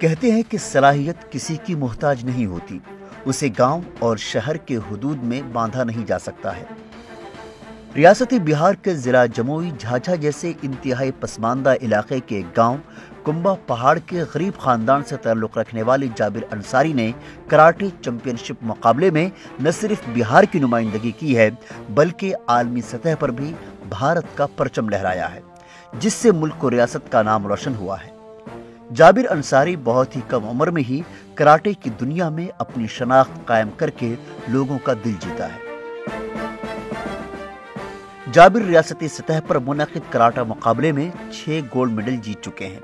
कहते हैं कि सलाहियत किसी की मोहताज नहीं होती, उसे गांव और शहर के हुदूद में बांधा नहीं जा सकता है। रियासती बिहार के जिला जमुई झाझा जैसे इंतहाई पसमानदा इलाके के गांव कुंबा पहाड़ के गरीब खानदान से ताल्लुक़ रखने वाले जाबिर अंसारी ने कराटे चैंपियनशिप मुकाबले में न सिर्फ बिहार की नुमाइंदगी की है, बल्कि आलमी सतह पर भी भारत का परचम लहराया है, जिससे मुल्क और रियासत का नाम रोशन हुआ है। जाबिर अंसारी बहुत ही कम उम्र में ही कराटे की दुनिया में अपनी शनाख्त कायम करके लोगों का दिल जीता है। जाबिर रियासती सतह पर मुनक़िद कराटा मुकाबले में 6 गोल्ड मेडल जीत चुके हैं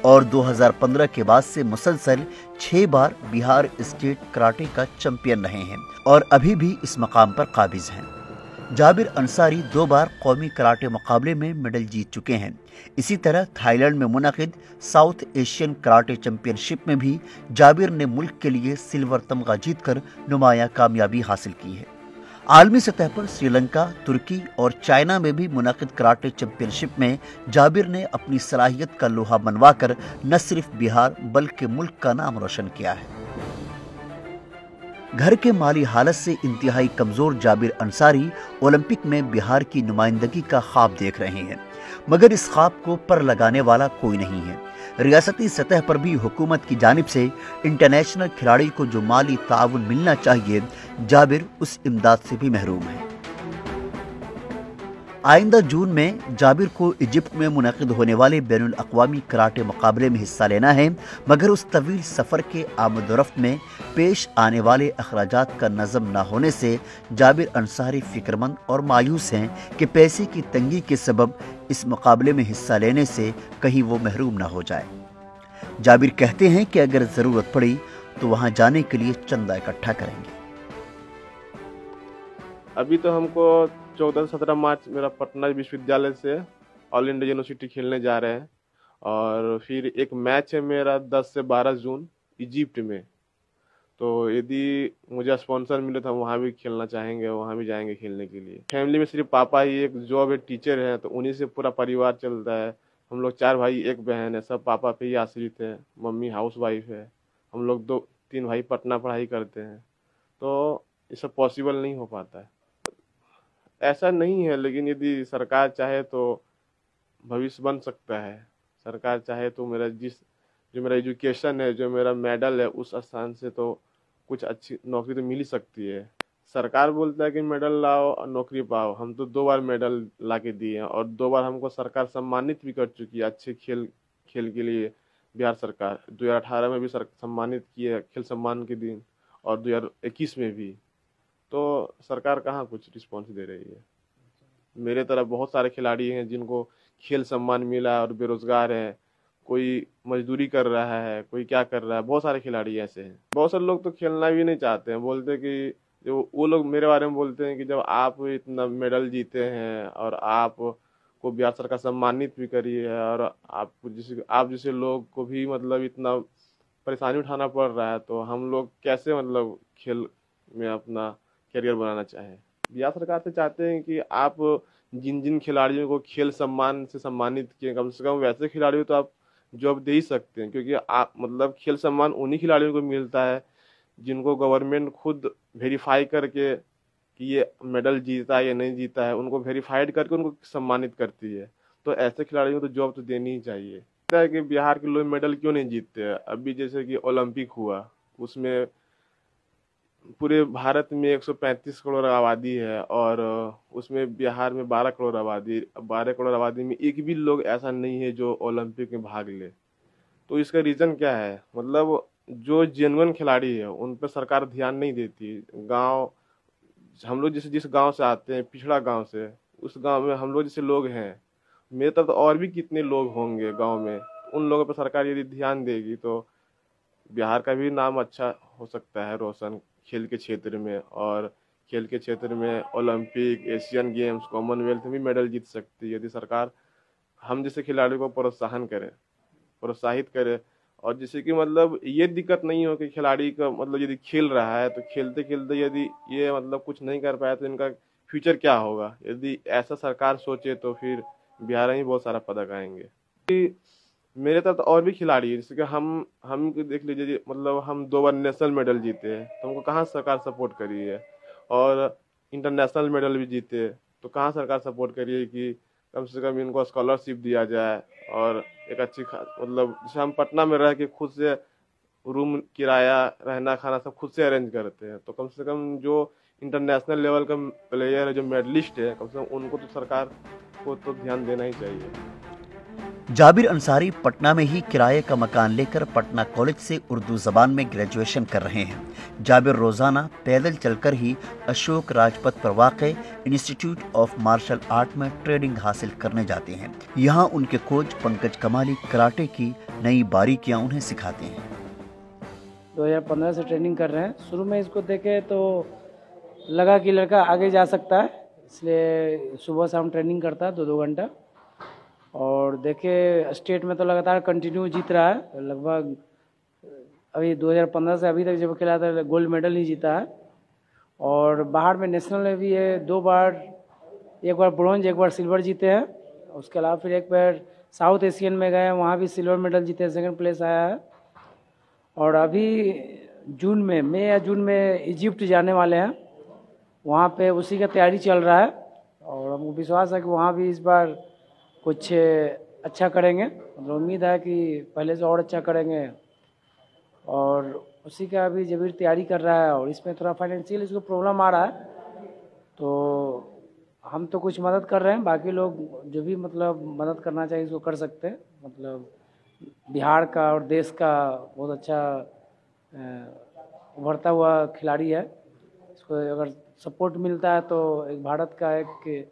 और 2015 के बाद से मुसलसल 6 बार बिहार स्टेट कराटे का चैंपियन रहे हैं और अभी भी इस मकाम पर काबिज हैं। जाबिर अंसारी 2 बार कौमी कराटे मुकाबले में मेडल जीत चुके हैं। इसी तरह थाईलैंड में मुनक़िद साउथ एशियन कराटे चैंपियनशिप में भी जाबिर ने मुल्क के लिए सिल्वर तमगा जीतकर नुमाया कामयाबी हासिल की है। आलमी सतह पर श्रीलंका, तुर्की और चाइना में भी मुनक़िद कराटे चैंपियनशिप में जाबिर ने अपनी सलाहियत का लोहा मनवाकर न सिर्फ बिहार बल्कि मुल्क का नाम रोशन किया है। घर के माली हालत से इंतहाई कमजोर जाबिर अंसारी ओलंपिक में बिहार की नुमाइंदगी का ख्वाब देख रहे हैं, मगर इस ख्वाब को पर लगाने वाला कोई नहीं है। रियासती सतह पर भी हुकूमत की जानिब से इंटरनेशनल खिलाड़ी को जो माली ताउन मिलना चाहिए, जाबिर उस इमदाद से भी महरूम है। आइंदा जून में जाबिर को इजिप्ट में मुनक़िद होने वाले बैनुल अक़वामी कराटे मुकाबले में हिस्सा लेना है, मगर उस तवील सफ़र के आमद-ओ-रफ़्त में पेश आने वाले अखराजात का नज़म न होने से जाबिर अंसारी फ़िक्रमंद और मायूस हैं कि पैसे की तंगी के सबब इस मुकाबले में हिस्सा लेने से कहीं वो महरूम न हो जाए। जाबिर कहते हैं कि अगर ज़रूरत पड़ी तो वहाँ जाने के लिए चंदा इकट्ठा करेंगे। अभी तो हमको 14-17 मार्च मेरा पटना विश्वविद्यालय से ऑल इंडिया यूनिवर्सिटी खेलने जा रहे हैं और फिर एक मैच है मेरा 10 से 12 जून इजिप्ट में। तो यदि मुझे स्पॉन्सर मिले तो हम वहाँ भी खेलना चाहेंगे, वहाँ भी जाएंगे खेलने के लिए। फैमिली में सिर्फ पापा ही एक जॉब है, टीचर है, तो उन्हीं से पूरा परिवार चलता है। हम लोग 4 भाई 1 बहन है, सब पापा पे ही आश्रित है। मम्मी हाउस वाइफ है, हम लोग 2-3 भाई पटना पढ़ाई करते हैं, तो ये सब पॉसिबल नहीं हो पाता है। ऐसा नहीं है, लेकिन यदि सरकार चाहे तो भविष्य बन सकता है। सरकार चाहे तो जो मेरा एजुकेशन है, जो मेरा मेडल है, उस स्थान से तो कुछ अच्छी नौकरी तो मिल ही सकती है। सरकार बोलता है कि मेडल लाओ और नौकरी पाओ। हम तो 2 बार मेडल ला के दिए हैं और 2 बार हमको सरकार सम्मानित भी कर चुकी है अच्छे खेल के लिए। बिहार सरकार 2018 में भी सम्मानित की है खेल सम्मान के दिन और 2021 में भी। तो सरकार कहाँ कुछ रिस्पॉन्स दे रही है। मेरे तरफ बहुत सारे खिलाड़ी हैं जिनको खेल सम्मान मिला है और बेरोजगार है, कोई मजदूरी कर रहा है, कोई क्या कर रहा है। बहुत सारे खिलाड़ी ऐसे हैं। बहुत सारे लोग तो खेलना भी नहीं चाहते हैं, बोलते हैं कि जो वो लोग मेरे बारे में बोलते हैं कि जब आप इतना मेडल जीते हैं और आप को बिहार सरकार सम्मानित भी करी है और आप जैसे लोग को भी मतलब इतना परेशानी उठाना पड़ रहा है, तो हम लोग कैसे मतलब खेल में अपना करियर बनाना चाहें। बिहार सरकार से चाहते हैं कि आप जिन खिलाड़ियों को खेल सम्मान से सम्मानित किए, कम से कम वैसे खिलाड़ियों तो आप जॉब दे ही सकते हैं, क्योंकि आप मतलब खेल सम्मान उन्हीं खिलाड़ियों को मिलता है जिनको गवर्नमेंट खुद वेरीफाई करके कि ये मेडल जीता है या नहीं जीता है, उनको वेरीफाइड करके उनको सम्मानित करती है। तो ऐसे खिलाड़ियों को तो जॉब तो देनी ही चाहिए। लगता है कि बिहार के लोग मेडल क्यों नहीं जीतते हैं। अभी जैसे कि ओलंपिक हुआ, उसमें पूरे भारत में 135 करोड़ आबादी है और उसमें बिहार में 12 करोड़ आबादी। 12 करोड़ आबादी में एक भी लोग ऐसा नहीं है जो ओलंपिक में भाग ले। तो इसका रीज़न क्या है, मतलब जो जेन्युइन खिलाड़ी है उन पर सरकार ध्यान नहीं देती। गांव हम लोग जिस गांव से आते हैं, पिछड़ा गांव से, उस गांव में हम लोग जैसे लोग हैं, मेरे तरफ तो और भी कितने लोग होंगे गांव में। उन लोगों पर सरकार यदि ध्यान देगी तो बिहार का भी नाम अच्छा हो सकता है रोशन खेल के क्षेत्र में। और खेल के क्षेत्र में ओलंपिक, एशियन गेम्स, कॉमनवेल्थ में भी मेडल जीत सकती है यदि सरकार हम जैसे खिलाड़ियों को प्रोत्साहित करे। और जैसे कि मतलब ये दिक्कत नहीं हो कि खिलाड़ी का मतलब यदि खेल रहा है तो खेलते खेलते यदि ये मतलब कुछ नहीं कर पाया तो इनका फ्यूचर क्या होगा। यदि ऐसा सरकार सोचे तो फिर बिहार में बहुत सारा पदक आएंगे। मेरे तरफ तो और भी खिलाड़ी है, जैसे कि हम देख लीजिए मतलब हम 2 बार नेशनल मेडल जीते हैं, तो हमको कहाँ सरकार सपोर्ट करी है। और इंटरनेशनल मेडल भी जीते, तो कहाँ सरकार सपोर्ट करी है कि कम से कम इनको स्कॉलरशिप दिया जाए। और एक मतलब जैसे हम पटना में रह के खुद से रूम किराया, रहना खाना सब खुद से अरेंज करते हैं, तो कम से कम जो इंटरनेशनल लेवल का प्लेयर है, जो मेडलिस्ट है, कम से कम उनको तो सरकार को तो ध्यान देना ही चाहिए। जाबिर अंसारी पटना में ही किराए का मकान लेकर पटना कॉलेज से उर्दू जबान में ग्रेजुएशन कर रहे हैं। जाबिर रोजाना पैदल चलकर ही अशोक राजपथ पर वाक़े इंस्टीट्यूट ऑफ मार्शल आर्ट में ट्रेनिंग हासिल करने जाते हैं। यहाँ उनके कोच पंकज कमाली कराटे की नई बारीकियां उन्हें सिखाते हैं। 2015 से ट्रेनिंग कर रहे हैं। शुरू में इसको देखे तो लगा कि लड़का आगे जा सकता है, इसलिए सुबह शाम ट्रेनिंग करता है 2-2 घंटा। और देखे स्टेट में तो लगातार कंटिन्यू जीत रहा है, लगभग अभी 2015 से अभी तक जब खेला था गोल्ड मेडल नहीं जीता है। और बाहर में नेशनल में भी है 2 बार, एक बार ब्रॉन्ज एक बार सिल्वर जीते हैं। उसके अलावा फिर एक बार साउथ एशियन में गए, वहाँ भी सिल्वर मेडल जीते, 2nd प्लेस आया है। और अभी मई या जून में इजिप्ट जाने वाले हैं, वहाँ पे उसी का तैयारी चल रहा है। और हमको विश्वास है कि वहाँ भी इस बार कुछ अच्छा करेंगे, मतलब उम्मीद है कि पहले से और अच्छा करेंगे। और उसी का अभी जबीर तैयारी कर रहा है, और इसमें थोड़ा फाइनेंशियल इसको प्रॉब्लम आ रहा है, तो हम तो कुछ मदद कर रहे हैं, बाकी लोग जो भी मतलब मदद करना चाहिए इसको कर सकते हैं। मतलब बिहार का और देश का बहुत अच्छा उभरता हुआ खिलाड़ी है, इसको अगर सपोर्ट मिलता है तो एक भारत का एक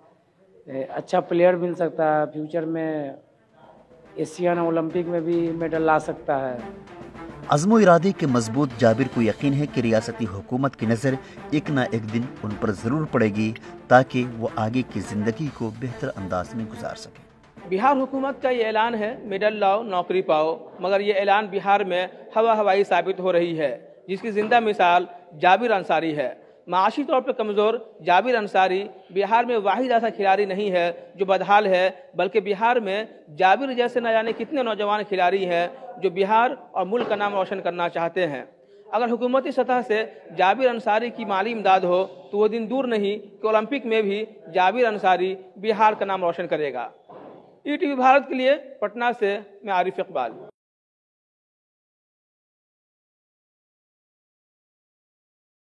अच्छा प्लेयर मिल सकता है, फ्यूचर में एशियन ओलंपिक में भी मेडल ला सकता है। अज़्मो इरादे के मजबूत जाबिर को यकीन है कि रियासती हुकूमत की नज़र एक न एक दिन उन पर ज़रूर पड़ेगी, ताकि वो आगे की ज़िंदगी को बेहतर अंदाज में गुजार सकें। बिहार हुकूमत का ये ऐलान है मेडल लाओ नौकरी पाओ, मगर ये ऐलान बिहार में हवाई साबित हो रही है, जिसकी जिंदा मिसाल जाबिर अंसारी है। माशी तौर पर कमज़ोर जाबिर अंसारी बिहार में वाहिद ऐसा खिलाड़ी नहीं है जो बदहाल है, बल्कि बिहार में जाबिर जैसे न जाने कितने नौजवान खिलाड़ी हैं जो बिहार और मुल्क का नाम रोशन करना चाहते हैं। अगर हुकूमती सतह से जाबिर अंसारी की माली इमदाद हो तो वो दिन दूर नहीं कि ओलंपिक में भी जाबिर अंसारी बिहार का नाम रोशन करेगा। ETV भारत के लिए पटना से मैं आरिफ इकबाल।